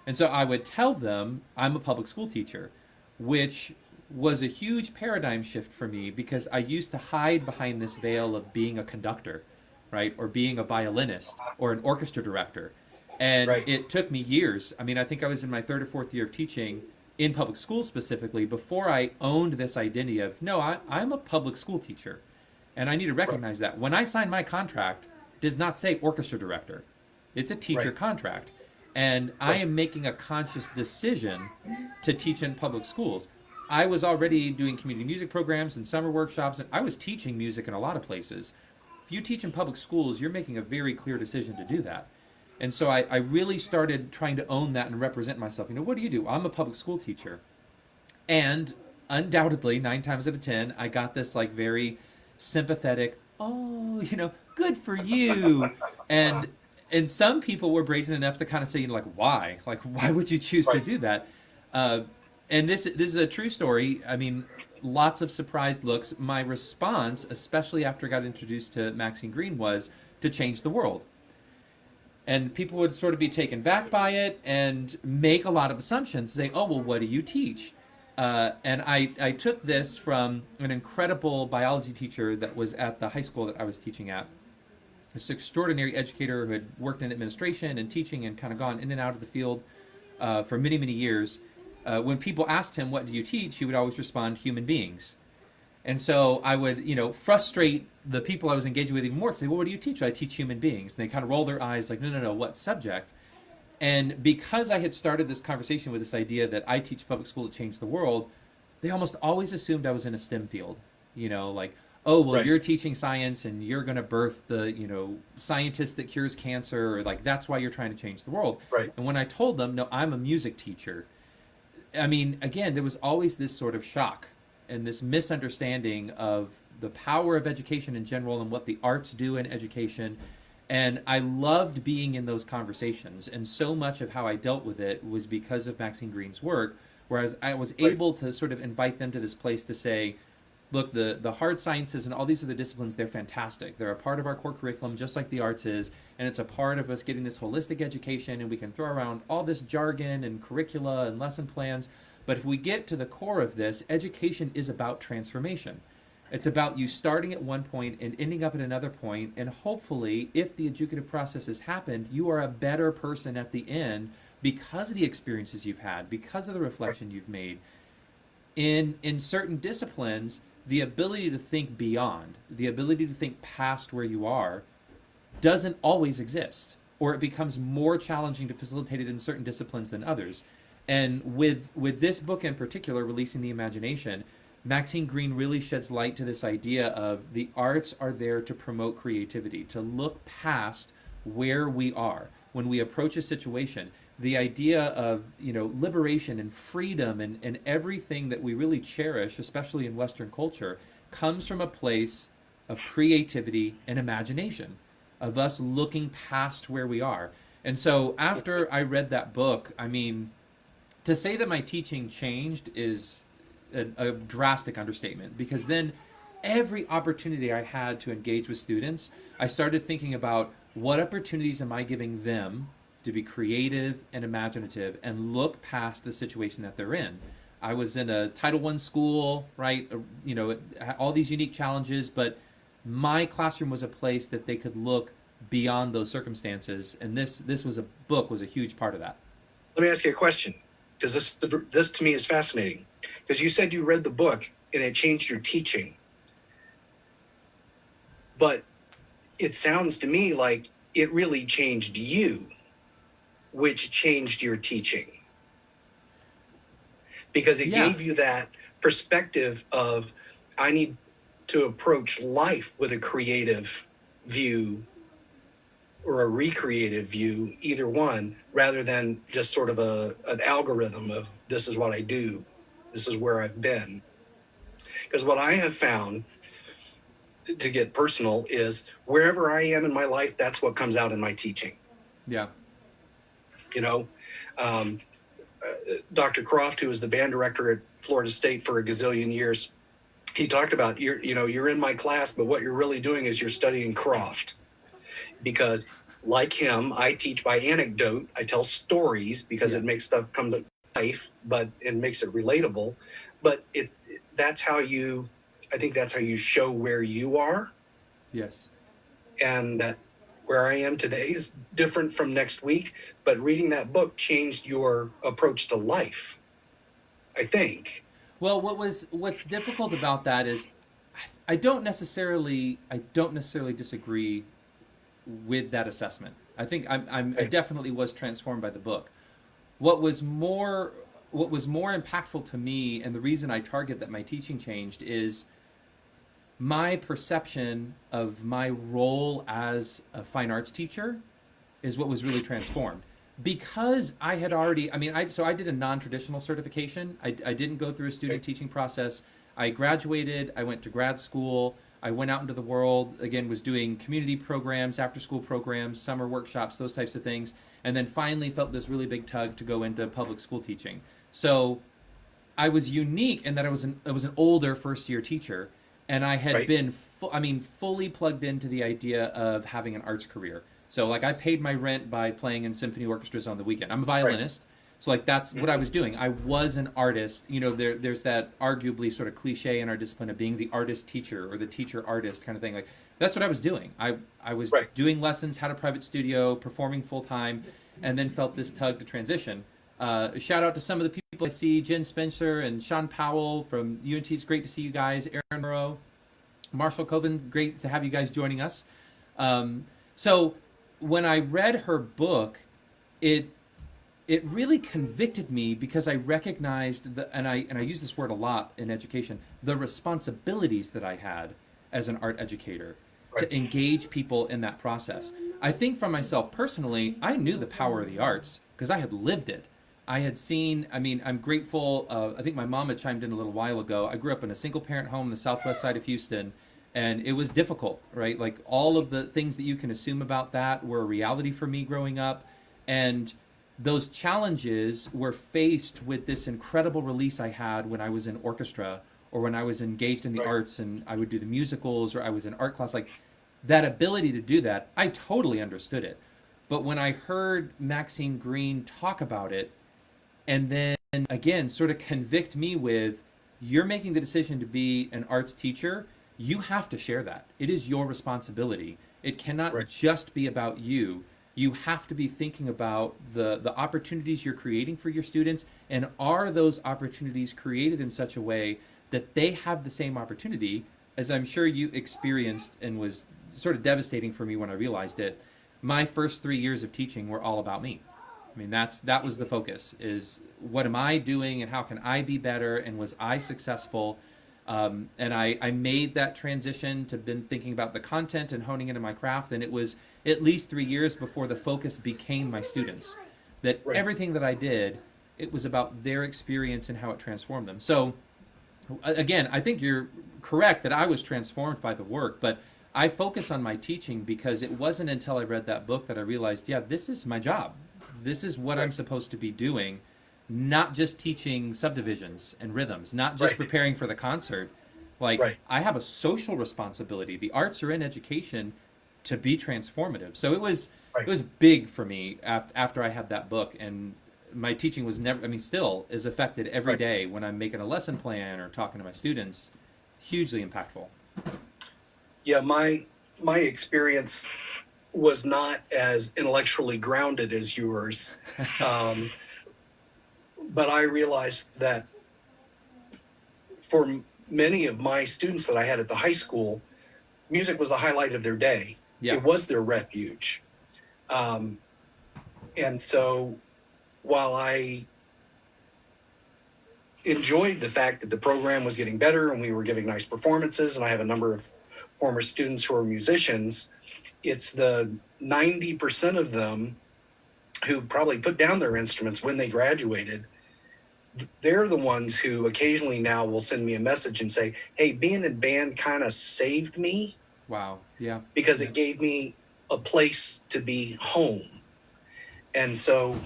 And so I would tell them I'm a public school teacher, which was a huge paradigm shift for me, because I used to hide behind this veil of being a conductor, right, or being a violinist or an orchestra director. And Right. it took me years. I mean, I think I was in my third or fourth year of teaching in public school specifically before I owned this identity of, no, I'm a public school teacher. And I need to recognize that. When I signed my contract, it does not say orchestra director. It's a teacher Right. contract. And I am making a conscious decision to teach in public schools. I was already doing community music programs and summer workshops, and I was teaching music in a lot of places. If you teach in public schools, you're making a very clear decision to do that. And so I really started trying to own that and represent myself. What do you do? I'm a public school teacher. And undoubtedly, 9 times out of 10, I got this like very sympathetic, oh, good for you. And some people were brazen enough to kind of say, like, why? Like, why would you choose to do that? And this is a true story. I mean, lots of surprised looks. My response, especially after I got introduced to Maxine Green, was to change the world. And people would sort of be taken back by it and make a lot of assumptions, say, oh, well, what do you teach? And I took this from an incredible biology teacher that was at the high school that I was teaching at. This extraordinary educator who had worked in administration and teaching and kind of gone in and out of the field for many, many years. When people asked him, "What do you teach?" he would always respond, "Human beings." And so I would, frustrate the people I was engaging with even more. Say, "Well, what do you teach?" "I teach human beings." And they kind of roll their eyes like, no, what subject? And because I had started this conversation with this idea that I teach public school to change the world, they almost always assumed I was in a STEM field. Like, "Oh, well, Right. you're teaching science and you're going to birth the, scientist that cures cancer," or like, "That's why you're trying to change the world." Right. And when I told them, "No, I'm a music teacher," I mean, again, there was always this sort of shock and this misunderstanding of the power of education in general and what the arts do in education. And I loved being in those conversations. And so much of how I dealt with it was because of Maxine Green's work, whereas I was Right. able to sort of invite them to this place to say, "Look, the hard sciences and all these other disciplines, they're fantastic. They're a part of our core curriculum, just like the arts is, and it's a part of us getting this holistic education, and we can throw around all this jargon and curricula and lesson plans. But if we get to the core of this, education is about transformation. It's about you starting at one point and ending up at another point, and hopefully, if the educative process has happened, you are a better person at the end because of the experiences you've had, because of the reflection you've made. In certain disciplines, the ability to think beyond, the ability to think past where you are, doesn't always exist, or it becomes more challenging to facilitate it in certain disciplines than others. And with this book in particular, Releasing the Imagination, Maxine Green really sheds light to this idea of the arts are there to promote creativity, to look past where we are when we approach a situation. The idea of liberation and freedom and everything that we really cherish, especially in Western culture, comes from a place of creativity and imagination, of us looking past where we are. And so after I read that book, I mean, to say that my teaching changed is a drastic understatement, because then every opportunity I had to engage with students, I started thinking about what opportunities am I giving them to be creative and imaginative and look past the situation that they're in. I was in a Title I school, right? All these unique challenges, but my classroom was a place that they could look beyond those circumstances, and this was a book was a huge part of that. Let me ask you a question, because this to me is fascinating. Because you said you read the book and it changed your teaching, but it sounds to me like it really changed you, which changed your teaching, because it Yeah. gave you that perspective of, I need to approach life with a creative view or a recreative view, either one, rather than just sort of an algorithm of, this is what I do, this is where I've been. Because what I have found, to get personal, is wherever I am in my life, that's what comes out in my teaching. Yeah. You know, um, Dr. Croft, who was the band director at Florida State for a gazillion years, he talked about, you're in my class, but what you're really doing is you're studying Croft. Because like him, I teach by anecdote. I tell stories because it makes stuff come to life, but it makes it relatable. But that's how you, I think that's how you show where you are, Yes. and that where I am today is different from next week. But reading that book changed your approach to life, I think. Well, what's difficult about that is I don't necessarily disagree with that assessment. I think I Okay. definitely was transformed by the book. What was more what was more impactful to me, and the reason I target that my teaching changed, is my perception of my role as a fine arts teacher is what was really transformed. Because I had already, I mean, I did a non-traditional certification. I didn't go through a student Okay. teaching process. I graduated. I went to grad school. I went out into the world, again, was doing community programs, after school programs, summer workshops, those types of things. And then finally felt this really big tug to go into public school teaching. So I was unique in that I was an older first year teacher, and I had Right. been fully plugged into the idea of having an arts career. So like I paid my rent by playing in symphony orchestras on the weekend. I'm a Right. violinist, So like that's what I was doing. I was an artist. You know, there's that arguably sort of cliche in our discipline of being the artist teacher or the teacher artist kind of thing. Like that's what I was doing. I was Right. doing lessons, had a private studio, performing full time, and then felt this tug to transition. Shout out to some of the people I see: Jen Spencer and Sean Powell from UNT. It's great to see you guys. Aaron Murrow, Marshall Coven, great to have you guys joining us. So when I read her book, it it really convicted me because I recognized and I use this word a lot in education, the responsibilities that I had as an art educator Right. to engage people in that process. I think for myself personally, I knew the power of the arts because I had lived it. I had seen, I mean, I'm grateful. I think my mom had chimed in a little while ago. I grew up in a single parent home in the southwest side of Houston, and it was difficult, right? Like all of the things that you can assume about that were a reality for me growing up. And those challenges were faced with this incredible release I had when I was in orchestra or when I was engaged in the Right. arts and I would do the musicals or I was in art class. Like that ability to do that, I totally understood it. But when I heard Maxine Green talk about it, and then again sort of convict me with, you're making the decision to be an arts teacher, you have to share that. It is your responsibility. It cannot Right. just be about you. You have to be thinking about the opportunities you're creating for your students, and are those opportunities created in such a way that they have the same opportunity, as I'm sure you experienced and was sort of devastating for me when I realized it. My first 3 years of teaching were all about me. I mean, that was the focus: is what am I doing and how can I be better and was I successful? And I made that transition to been thinking about the content and honing into my craft, and it was at least 3 years before the focus became my students. That Right. everything that I did, it was about their experience and how it transformed them. So again, I think you're correct that I was transformed by the work, but I focus on my teaching because it wasn't until I read that book that I realized, yeah, this is my job. This is what I'm Right. supposed to be doing, not just teaching subdivisions and rhythms, not just Right. preparing for the concert. Like, Right. I have a social responsibility. The arts are in education to be transformative. So it Right. was big for me after I had that book, and my teaching was never, I mean, still is affected every Right. day when I'm making a lesson plan or talking to my students. Hugely impactful. Yeah, my experience was not as intellectually grounded as yours, um, but I realized that for many of my students that I had at the high school, music was the highlight of their day. Yeah. It was their refuge, um, and so while I enjoyed the fact that the program was getting better and we were giving nice performances, and I have a number of former students who are musicians, it's the 90% of them who probably put down their instruments when they graduated. They're the ones who occasionally now will send me a message and say, hey, being in band kind of saved me Wow. Yeah. because it gave me a place to be home. And so,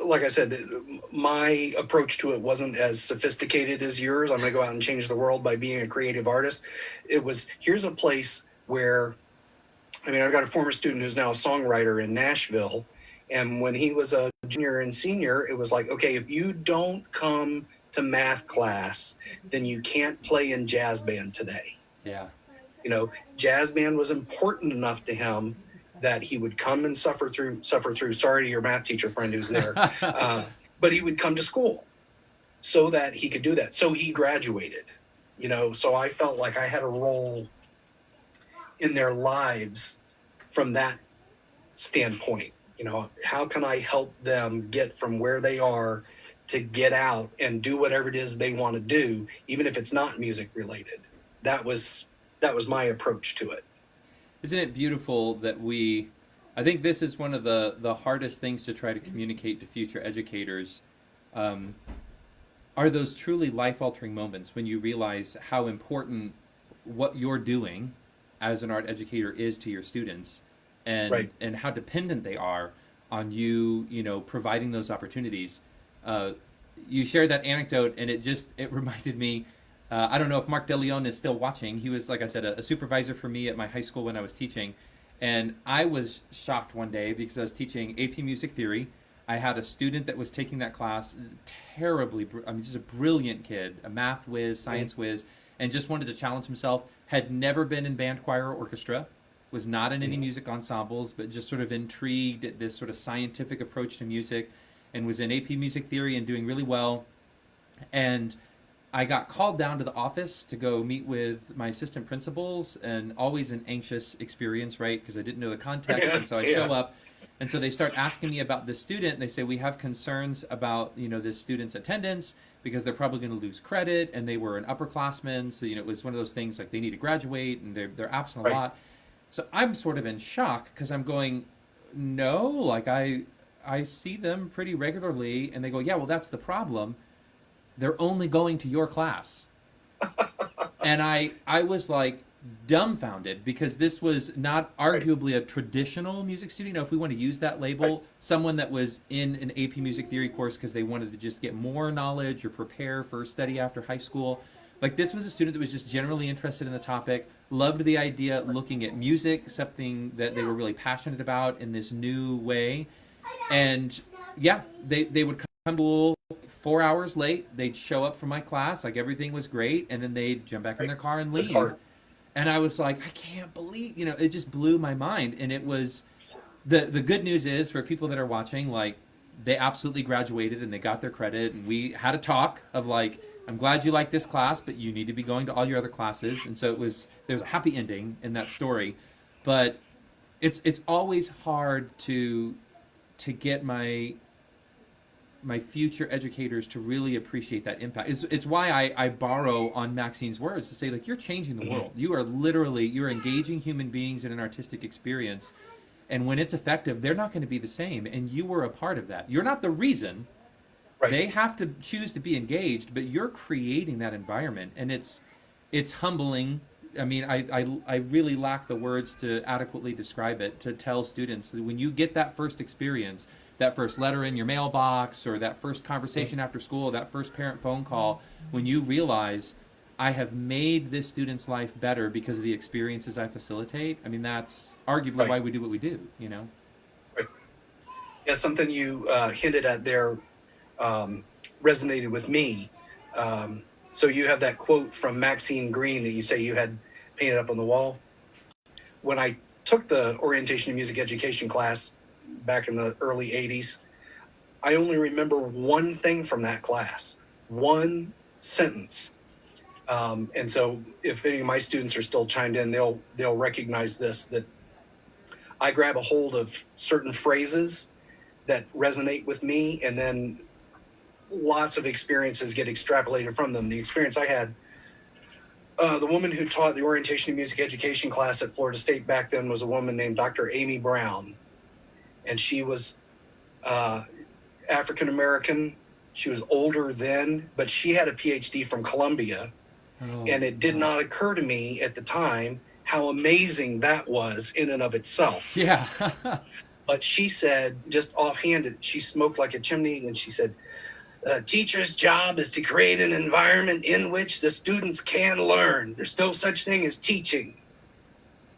like I said, my approach to it wasn't as sophisticated as yours. I'm going to go out and change the world by being a creative artist. It was, here's a place where, I mean, I've got a former student who's now a songwriter in Nashville. And when he was a junior and senior, it was like, okay, if you don't come to math class, then you can't play in jazz band today. Yeah. You know, jazz band was important enough to him that he would come and suffer through. Sorry to your math teacher friend who's there, but he would come to school so that he could do that. So he graduated. You know, so I felt like I had a role in their lives from that standpoint. You know, how can I help them get from where they are to get out and do whatever it is they want to do, even if it's not music related? That was my approach to it. Isn't it beautiful that I think this is one of the hardest things to try to communicate to future educators, are those truly life-altering moments when you realize how important what you're doing as an art educator is to your students, and Right. and how dependent they are on you, providing those opportunities. You shared that anecdote, and it reminded me. I don't know if Mark DeLeon is still watching. He was, like I said, a supervisor for me at my high school when I was teaching, And I was shocked one day because I was teaching AP Music Theory. I had a student that was taking that class, just a brilliant kid, a math whiz, science whiz, and just wanted to challenge himself. Had never been in band, choir, or orchestra, was not in any music ensembles, but just sort of intrigued at this sort of scientific approach to music, and was in AP Music Theory and doing really well. And I got called down to the office to go meet with my assistant principals, and always an anxious experience, right? Because I didn't know the context, and so I show up, and so they start asking me about this student, and they say, we have concerns about, this student's attendance because they're probably going to lose credit, and they were an upperclassman, so, it was one of those things like they need to graduate, and they're absent a lot. So I'm sort of in shock because I'm going, no, like I see them pretty regularly, and they go, yeah, well, that's the problem. They're only going to your class. And I was like dumbfounded because this was not arguably a traditional music student. If we want to use that label, someone that was in an AP Music Theory course because they wanted to just get more knowledge or prepare for study after high school. Like, this was a student that was just generally interested in the topic, loved the idea, looking at music, something that they were really passionate about in this new way. And yeah, they would come to school 4 hours late. They'd show up for my class, like everything was great, and then they'd jump back in their car and leave. And I was like, I can't believe, it just blew my mind. And it was, the good news is for people that are watching, like, they absolutely graduated and they got their credit, and we had a talk of like, I'm glad you like this class, but you need to be going to all your other classes. And so there's a happy ending in that story. But it's always hard to get my future educators to really appreciate that impact. It's why I borrow on Maxine's words to say, like, you're changing the world. You're engaging human beings in an artistic experience. And when it's effective, they're not going to be the same. And you were a part of that. You're not the reason. They have to choose to be engaged, but you're creating that environment. And it's humbling. I mean, I really lack the words to adequately describe it, to tell students that when you get that first experience, that first letter in your mailbox, or that first conversation after school, that first parent phone call, when you realize, I have made this student's life better because of the experiences I facilitate, I mean, that's arguably why we do what we do, Right. Yeah, something you hinted at there resonated with me. So you have that quote from Maxine Green that you say you had painted up on the wall. When I took the orientation and music education class back in the early 80s, I only remember one thing from that class, one sentence. And so if any of my students are still chimed in, they'll recognize this, that I grab a hold of certain phrases that resonate with me, and then lots of experiences get extrapolated from them. The experience I had, the woman who taught the orientation and music education class at Florida State back then was a woman named Dr. Amy Brown. And she was African-American. She was older then, but she had a PhD from Columbia. And it did not occur to me at the time how amazing that was in and of itself. Yeah. But she said, just offhanded, she smoked like a chimney, and she said, a teacher's job is to create an environment in which the students can learn. There's no such thing as teaching.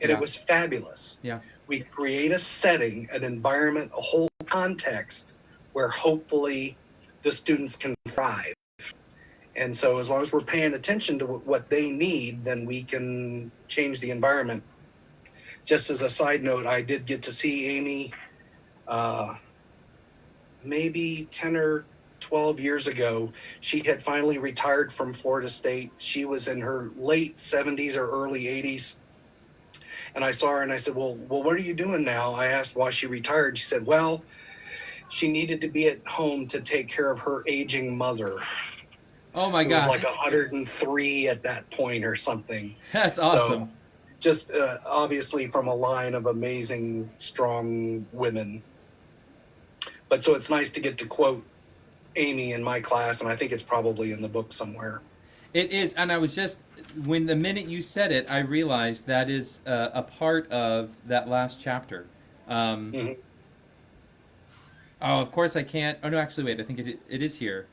And it was fabulous. Yeah. We create a setting, an environment, a whole context where hopefully the students can thrive. And so as long as we're paying attention to what they need, then we can change the environment. Just as a side note, I did get to see Amy maybe 10 or 12 years ago. She had finally retired from Florida State. She was in her late 70s or early 80s. And I saw her and I said, well, what are you doing now? I asked why she retired. She said, well, she needed to be at home to take care of her aging mother. Oh my gosh. It was like 103 at that point or something. That's awesome. So, just obviously from a line of amazing, strong women. But so it's nice to get to quote Amy in my class, and I think it's probably in the book somewhere. It is, and I was just, when the minute you said it, I realized that is a part of that last chapter. Oh, of course I can't. Oh, no, actually, wait, I think it is here.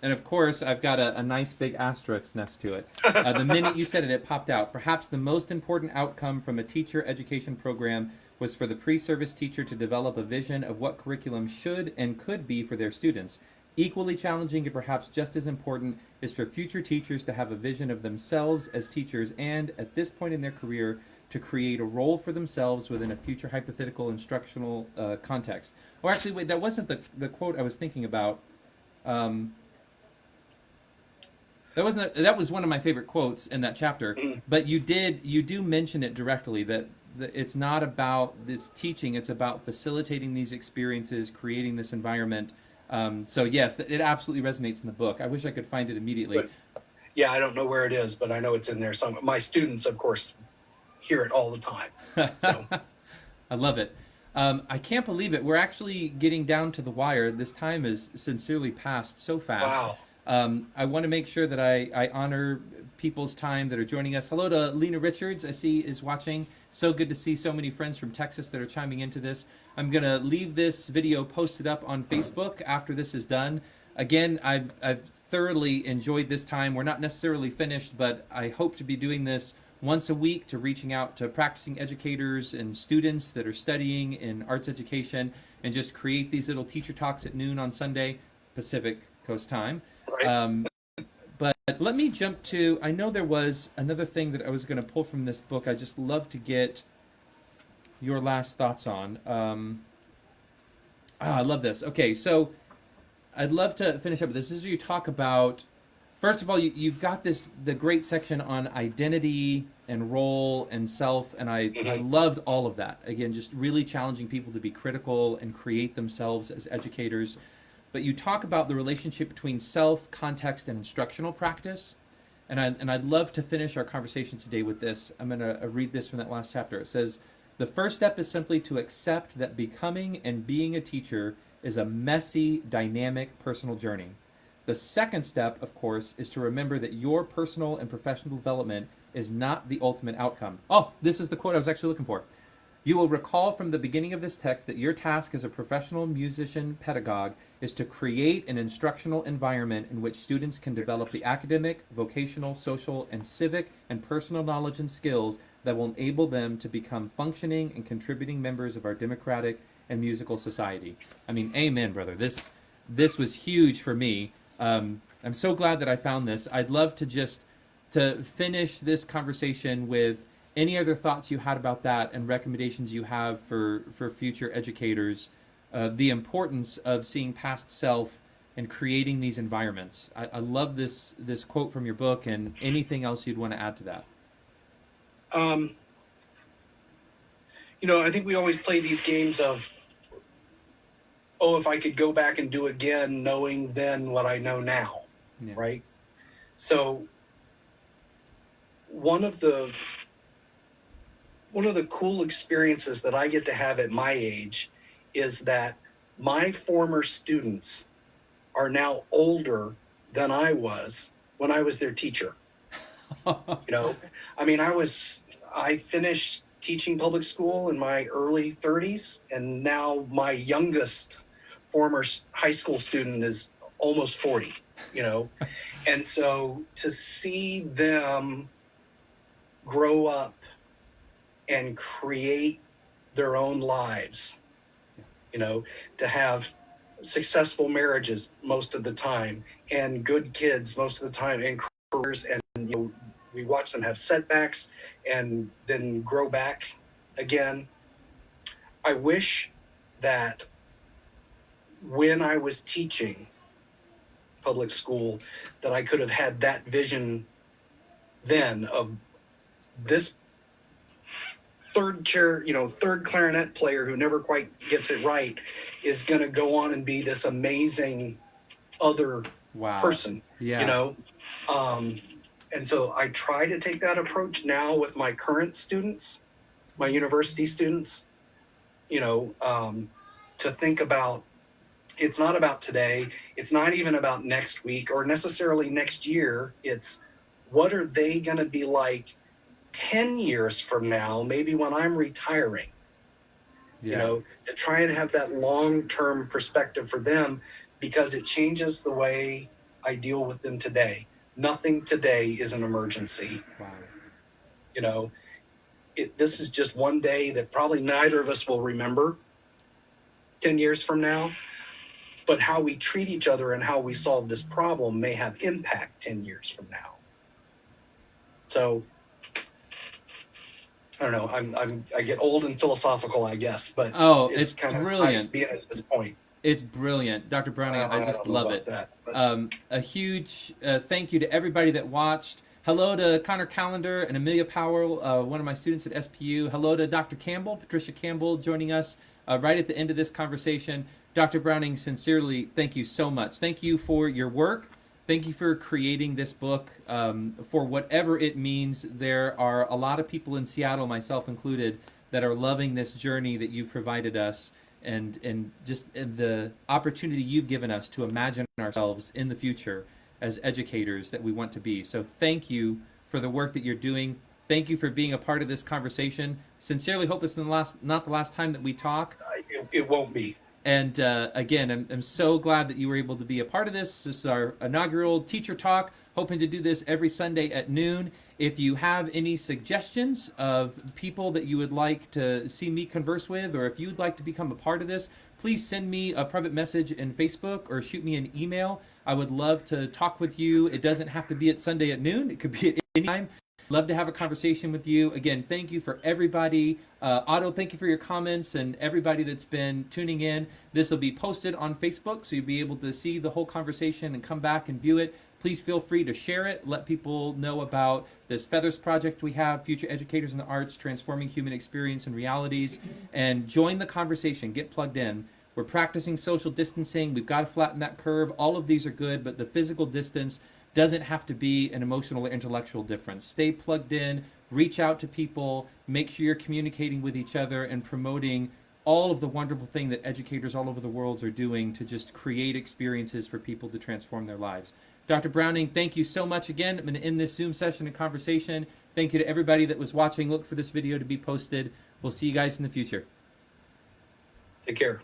And of course, I've got a nice big asterisk next to it. The minute you said it, it popped out. Perhaps the most important outcome from a teacher education program was for the pre-service teacher to develop a vision of what curriculum should and could be for their students. Equally challenging and perhaps just as important is for future teachers to have a vision of themselves as teachers and, at this point in their career, to create a role for themselves within a future hypothetical instructional context. Or actually, wait, that wasn't the quote I was thinking about. Um, that was one of my favorite quotes in that chapter. But you do mention it directly that it's not about this teaching; it's about facilitating these experiences, creating this environment. So yes, it absolutely resonates in the book. I wish I could find it immediately. But, yeah, I don't know where it is, but I know it's in there. Some my students, of course, hear it all the time. So. I love it. I can't believe it. We're actually getting down to the wire. This time is sincerely passed so fast. Wow. I want to make sure that I honor people's time that are joining us. Hello to Lena Richards, I see is watching. So good to see so many friends from Texas that are chiming into this. I'm going to leave this video posted up on Facebook after this is done. Again, I've thoroughly enjoyed this time. We're not necessarily finished, but I hope to be doing this once a week, to reaching out to practicing educators and students that are studying in arts education, and just create these little teacher talks at noon on Sunday, Pacific Coast time. Right. But let me jump to, I know there was another thing that I was going to pull from this book. I just love to get your last thoughts on. I love this. Okay, so I'd love to finish up with this. This is where you talk about, first of all, you've got the great section on identity and role and self, and I loved all of that. Again, just really challenging people to be critical and create themselves as educators. But you talk about the relationship between self, context, and instructional practice. And I'd love to finish our conversation today with this. I'm going to read this from that last chapter. It says, "The first step is simply to accept that becoming and being a teacher is a messy, dynamic, personal journey. The second step, of course, is to remember that your personal and professional development is not the ultimate outcome." Oh, this is the quote I was actually looking for. "You will recall from the beginning of this text that your task as a professional musician pedagogue is to create an instructional environment in which students can develop the academic, vocational, social, and civic and personal knowledge and skills that will enable them to become functioning and contributing members of our democratic and musical society." I mean, amen, brother. This was huge for me. I'm so glad that I found this. I'd love to finish this conversation with any other thoughts you had about that and recommendations you have for future educators, the importance of seeing past self and creating these environments. I love this quote from your book, and anything else you'd want to add to that. I think we always play these games of, oh, if I could go back and do again, knowing then what I know now, Yeah. right? So one of the cool experiences that I get to have at my age is that my former students are now older than I was when I was their teacher. I mean, I finished teaching public school in my early 30s, and now my youngest former high school student is almost 40, and so to see them grow up and create their own lives, to have successful marriages most of the time and good kids most of the time and careers, and we watch them have setbacks and then grow back again. I wish that when I was teaching public school that I could have had that vision then of this third clarinet player who never quite gets it right is going to go on and be this amazing other person. Yeah. And so I try to take that approach now with my current students, my university students, to think about, it's not about today. It's not even about next week or necessarily next year. It's what are they going to be like 10 years from now, maybe when I'm retiring, to try and have that long-term perspective for them, because it changes the way I deal with them today. Nothing today is an emergency. Wow. this is just one day that probably neither of us will remember 10 years from now, but how we treat each other and how we solve this problem may have impact 10 years from now. So I don't know. I get old and philosophical, I guess, but it's kind of brilliant. nice being at this point. It's brilliant, Dr. Browning. I just don't know love about it. that, but A huge thank you to everybody that watched. Hello to Connor Callender and Amelia Powell, one of my students at SPU. Hello to Dr. Campbell, Patricia Campbell, joining us right at the end of this conversation. Dr. Browning, sincerely, thank you so much. Thank you for your work. Thank you for creating this book. For whatever it means, there are a lot of people in Seattle, myself included, that are loving this journey that you've provided us, and just the opportunity you've given us to imagine ourselves in the future as educators that we want to be. So thank you for the work that you're doing. Thank you for being a part of this conversation. Sincerely hope it's not the last time that we talk. it won't be. And again, I'm so glad that you were able to be a part of this. This is our inaugural teacher talk, hoping to do this every Sunday at noon. If you have any suggestions of people that you would like to see me converse with, or if you'd like to become a part of this, please send me a private message in Facebook or shoot me an email. I would love to talk with you. It doesn't have to be at Sunday at noon. It could be at any time. Love to have a conversation with you. Again, thank you for everybody. Otto, thank you for your comments, and everybody that's been tuning in. This will be posted on Facebook, so you'll be able to see the whole conversation and come back and view it. Please feel free to share it. Let people know about this Feathers project we have, Future Educators in the Arts, Transforming Human Experience and Realities, and join the conversation. Get plugged in. We're practicing social distancing. We've got to flatten that curve. All of these are good, but the physical distance doesn't have to be an emotional or intellectual difference. Stay plugged in, reach out to people, make sure you're communicating with each other and promoting all of the wonderful thing that educators all over the world are doing to just create experiences for people to transform their lives. Dr. Browning, thank you so much again. I'm going to end this Zoom session and conversation. Thank you to everybody that was watching. Look for this video to be posted. We'll see you guys in the future. Take care.